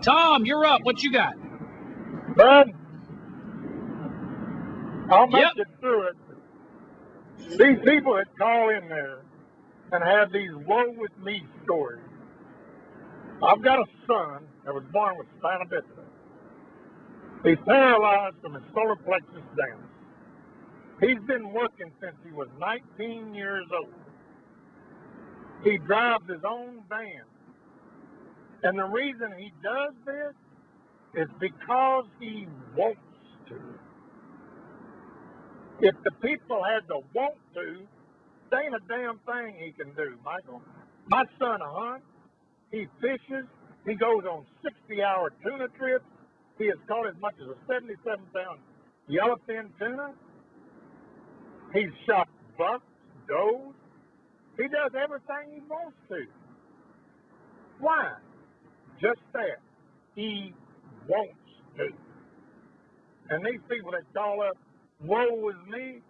Tom, you're up. What you got? Bud, I'll make Yep. it through it. These people that call in there and have these woe with me stories. I've got a son that was born with spina bifida. He's paralyzed from his solar plexus down. He's been working since he was 19 years old. He drives his own van. And the reason he does this is because he wants to. If the people had to want to, there ain't a damn thing he can do, Michael. My son hunts, he fishes, he goes on 60-hour tuna trips. He has caught as much as a 77-pound yellowfin tuna. He's shot bucks, does. He does everything he wants to. Why? Just that. He wants to. And these people that call up, woe is me,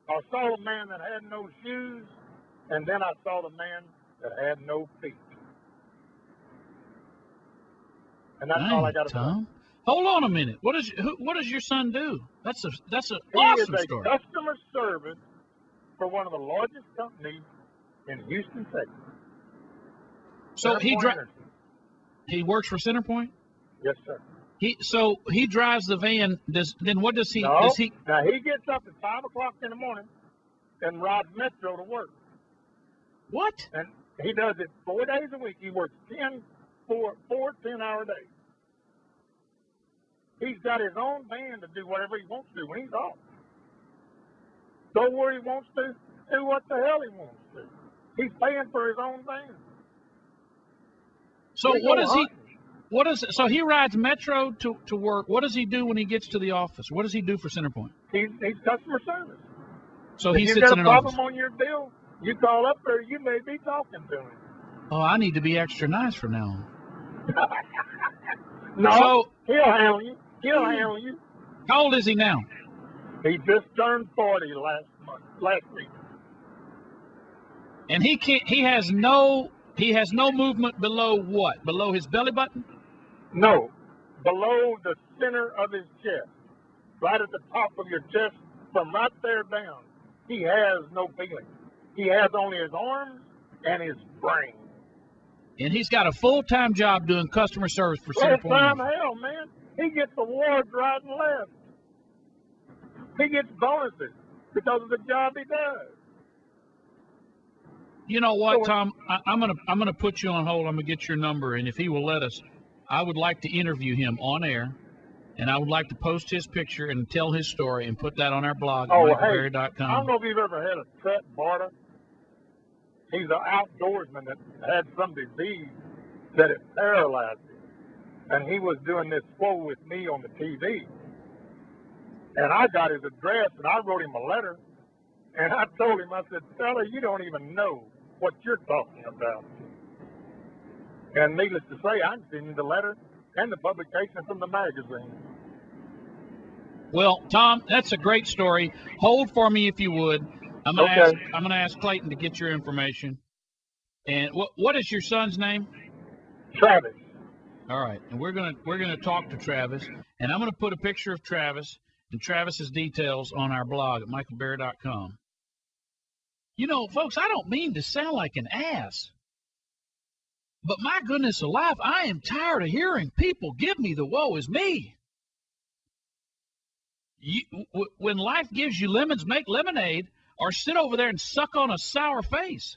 I saw the man that had no shoes, and then I saw the man that had no feet. And that's all I got to Tom. say. Hold on a minute. What does your son do? That's an He awesome is a story. customer service for one of the largest companies in Houston, Texas. So Centerpoint he works for Centerpoint? Yes, sir. He drives the van. What does he? No. Does he? Now, he gets up at 5 o'clock in the morning and rides Metro to work. What? And he does it 4 days a week. He works 4 10-hour days. He's got his own van to do whatever he wants to when he's off. Go where he wants to, do what the hell he wants to. He's paying for his own van. So We what go does he? hunting. So he rides Metro to work. What does he do when he gets to the office? What does he do for Centerpoint? He's customer service. So If he you sits got in a an problem office. on your bill, you call up there, you may be talking to him. Oh, I need to be extra nice from now on. No, So- he'll handle you. He'll handle you. How old is he now? He just turned 40 last week. And he can't. He has no movement below what? Below his belly button? No, below the center of his chest, right at the top of your chest, from right there down, he has no feeling. He has only his arms and his brain. And he's got a full-time job doing customer service for Last time, Centerpoint. hell, man, he gets awards right and left. He gets bonuses because of the job he does. You know what, So- Tom? I'm gonna put you on hold. I'm gonna get your number, and if he will let us, I would like to interview him on air, and I would like to post his picture and tell his story and put that on our blog at Oh, hey, I michaelberry.com. don't know if you've ever had a Tret Barter. He's an outdoorsman that had some disease that it paralyzed him. And he was doing this quote with me on the TV. And I got his address, and I wrote him a letter. And I told him, I said, fella, you don't even know what you're talking about. And needless to say, I can send you the letter and the publication from the magazine. Well, Tom, that's a great story. Hold for me if you would. I'm gonna ask Clayton to get your information. And what is your son's name? Travis. All right, and we're gonna talk to Travis, and I'm gonna put a picture of Travis and Travis's details on our blog at michaelberry.com. You know, folks, I don't mean to sound like an ass, but my goodness alive, I am tired of hearing people give me the woe is me. When life gives you lemons, make lemonade, or sit over there and suck on a sour face.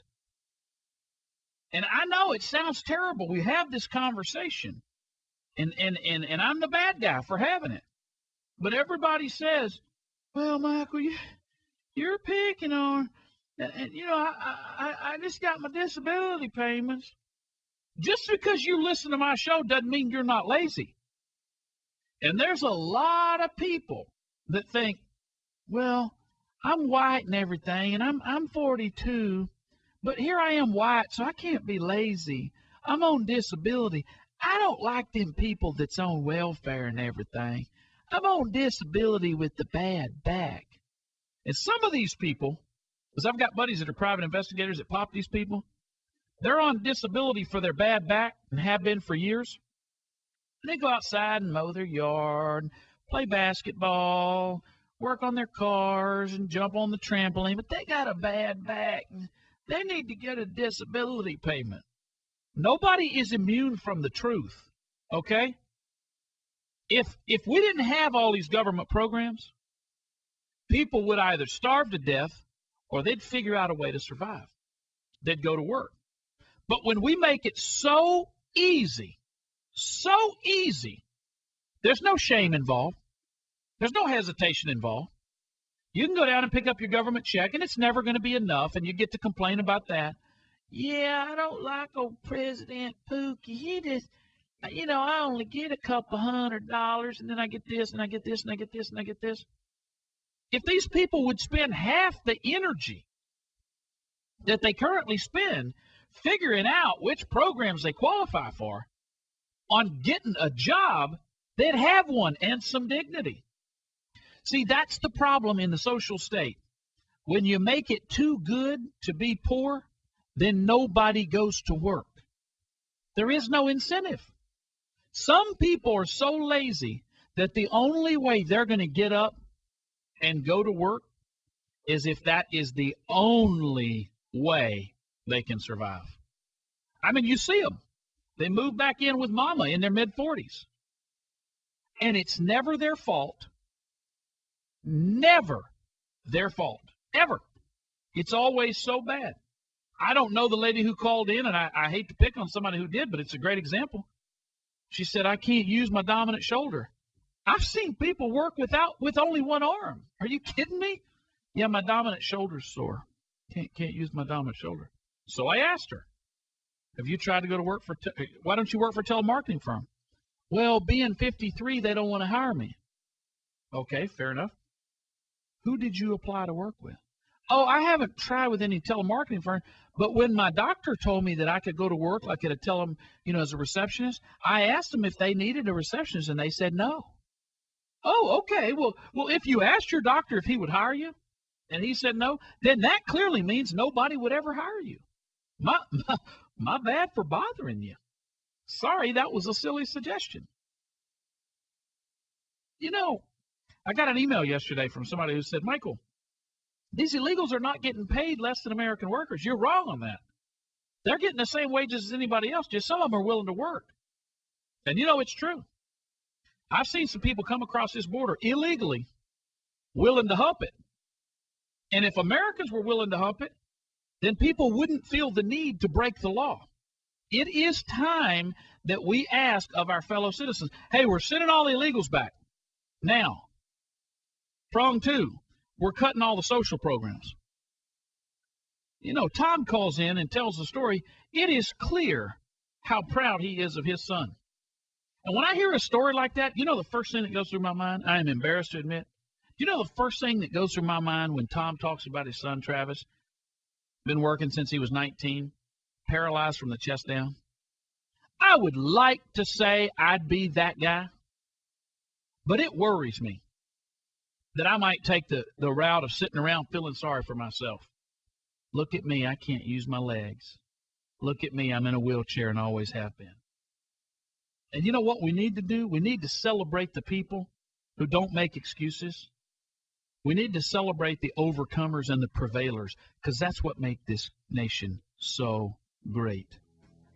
And I know it sounds terrible. We have this conversation, and I'm the bad guy for having it. But everybody says, well, Michael, you're picking on, and you know, I just got my disability payments. Just because you listen to my show doesn't mean you're not lazy. And there's a lot of people that think, well, I'm white and everything, and I'm 42, but here I am white, so I can't be lazy. I'm on disability. I don't like them people that's on welfare and everything. I'm on disability with the bad back. And some of these people, because I've got buddies that are private investigators that pop these people, they're on disability for their bad back and have been for years. And they go outside and mow their yard, play basketball, work on their cars, and jump on the trampoline. But they got a bad back. They need to get a disability payment. Nobody is immune from the truth, okay? If we didn't have all these government programs, people would either starve to death or they'd figure out a way to survive. They'd go to work. But when we make it so easy, there's no shame involved. There's no hesitation involved. You can go down and pick up your government check, and it's never going to be enough, and you get to complain about that. Yeah, I don't like old President Pookie. He just, I only get a couple $100, and then I get this, and I get this, and I get this, and I get this. If these people would spend half the energy that they currently spend figuring out which programs they qualify for on getting a job, they'd have one and some dignity. See, that's the problem in the social state. When you make it too good to be poor, then nobody goes to work. There is no incentive. Some people are so lazy that the only way they're going to get up and go to work is if that is the only way they can survive. I mean, you see them. They move back in with mama in their mid-40s. And it's never their fault. Never their fault. Ever. It's always so bad. I don't know the lady who called in, and I hate to pick on somebody who did, but it's a great example. She said, I can't use my dominant shoulder. I've seen people work with only one arm. Are you kidding me? Yeah, my dominant shoulder's sore. Can't use my dominant shoulder. So I asked her, have you tried to go to work why don't you work for a telemarketing firm? Well, being 53, they don't want to hire me. Okay, fair enough. Who did you apply to work with? Oh, I haven't tried with any telemarketing firm, but when my doctor told me that I could go to work like at a as a receptionist, I asked them if they needed a receptionist, and they said no. Oh, okay. Well, if you asked your doctor if he would hire you, and he said no, then that clearly means nobody would ever hire you. My bad for bothering you. Sorry, that was a silly suggestion. I got an email yesterday from somebody who said, Michael, these illegals are not getting paid less than American workers. You're wrong on that. They're getting the same wages as anybody else, just some of them are willing to work. And it's true. I've seen some people come across this border illegally, willing to hump it. And if Americans were willing to hump it, then people wouldn't feel the need to break the law. It is time that we ask of our fellow citizens, hey, we're sending all the illegals back. Now, prong 2, we're cutting all the social programs. Tom calls in and tells the story. It is clear how proud he is of his son. And when I hear a story like that, the first thing that goes through my mind, I am embarrassed to admit, the first thing that goes through my mind when Tom talks about his son, Travis, been working since he was 19, paralyzed from the chest down. I would like to say I'd be that guy, but it worries me that I might take the route of sitting around feeling sorry for myself. Look at me, I can't use my legs. Look at me, I'm in a wheelchair and always have been. And you know what we need to do? We need to celebrate the people who don't make excuses. We need to celebrate the overcomers and the prevailers, because that's what makes this nation so great.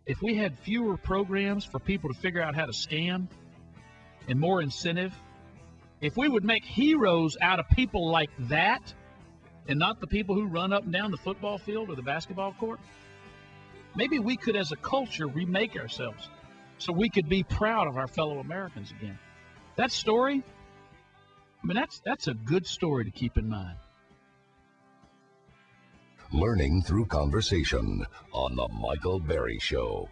If we had fewer programs for people to figure out how to scam and more incentive, if we would make heroes out of people like that and not the people who run up and down the football field or the basketball court, maybe we could as a culture remake ourselves so we could be proud of our fellow Americans again. That story, that's a good story to keep in mind. Learning through conversation on The Michael Berry Show.